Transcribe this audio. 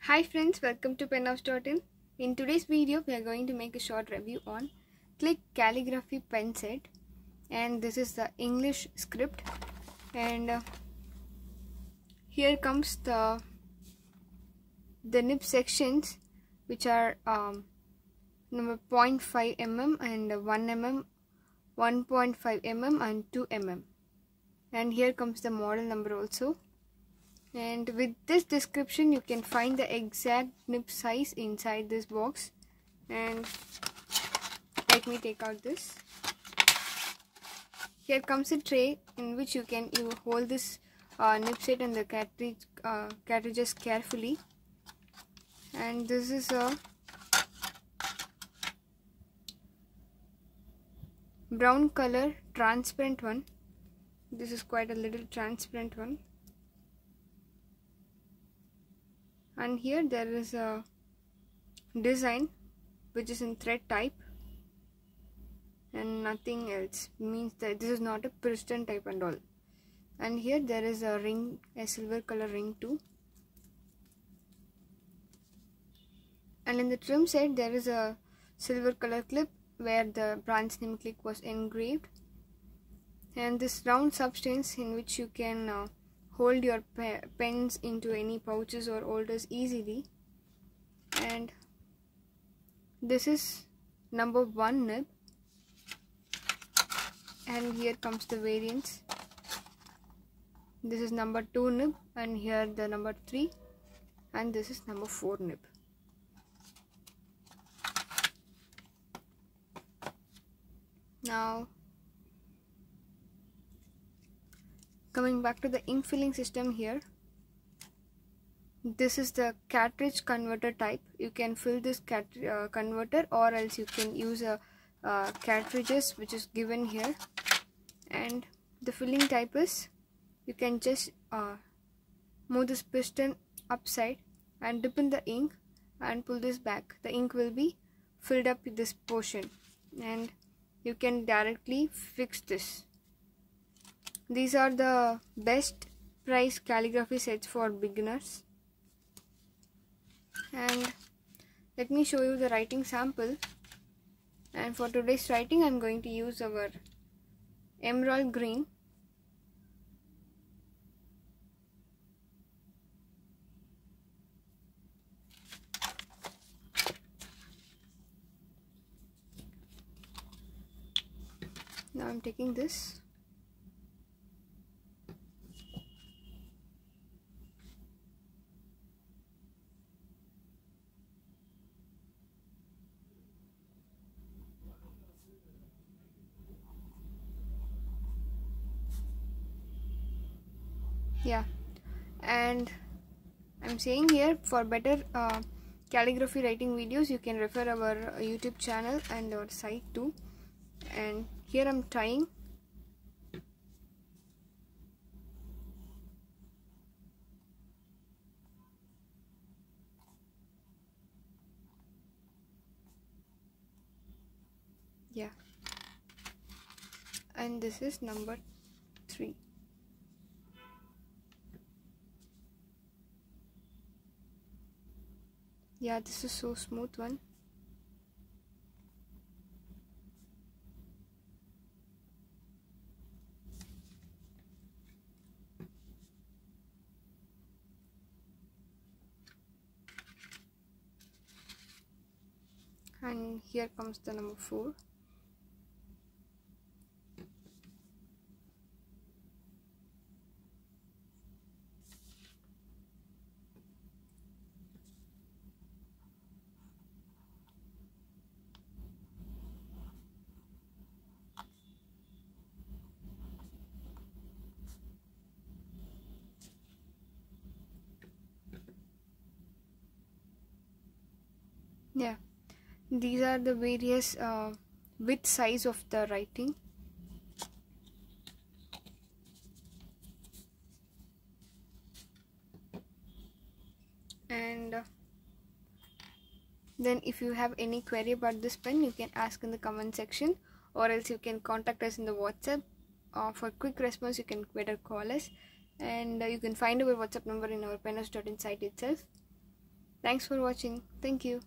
Hi friends, welcome to penhouse.in. In today's video, we are going to make a short review on Click Calligraphy pen set, and this is the English script. And here comes the nib sections, which are number 0.5 mm and 1 mm, 1.5 mm and 2 mm. And here comes the model number also. And with this description you can find the exact nib size inside this box. And let me take out this. Here comes a tray in which you hold this nib set and the cartridges carefully. And this is a brown color transparent one. This is quite a little transparent one. And here there is a design which is in thread type and nothing else, means that this is not a piston type and all. And here there is a ring, a silver color ring too. And in the trim side there is a silver color clip where the brand's name click was engraved. And this round substance in which you can hold your pens into any pouches or holders easily. And this is number 1 nib, and here comes the variants. This is number 2 nib, and here the number 3, and this is number 4 nib. Now coming back to the ink filling system, here this is the cartridge converter type. You can fill this converter, or else you can use a cartridges which is given here. And the filling type is, you can just move this piston upside and dip in the ink and pull this back. The ink will be filled up with this portion, and you can directly fix this. These are the best price calligraphy sets for beginners. And let me show you the writing sample. And for today's writing I am going to use our emerald green. Now I am taking this. Yeah, and I'm saying here, for better calligraphy writing videos you can refer our YouTube channel and our site too. And here I'm trying. Yeah, and this is number 3. Yeah, this is so smooth one. And here comes the number 4. Yeah, these are the various width size of the writing. And then if you have any query about this pen, you can ask in the comment section, or else you can contact us in the WhatsApp. For quick response you can better call us, and you can find our WhatsApp number in our penhouse.in site itself. Thanks for watching. Thank you.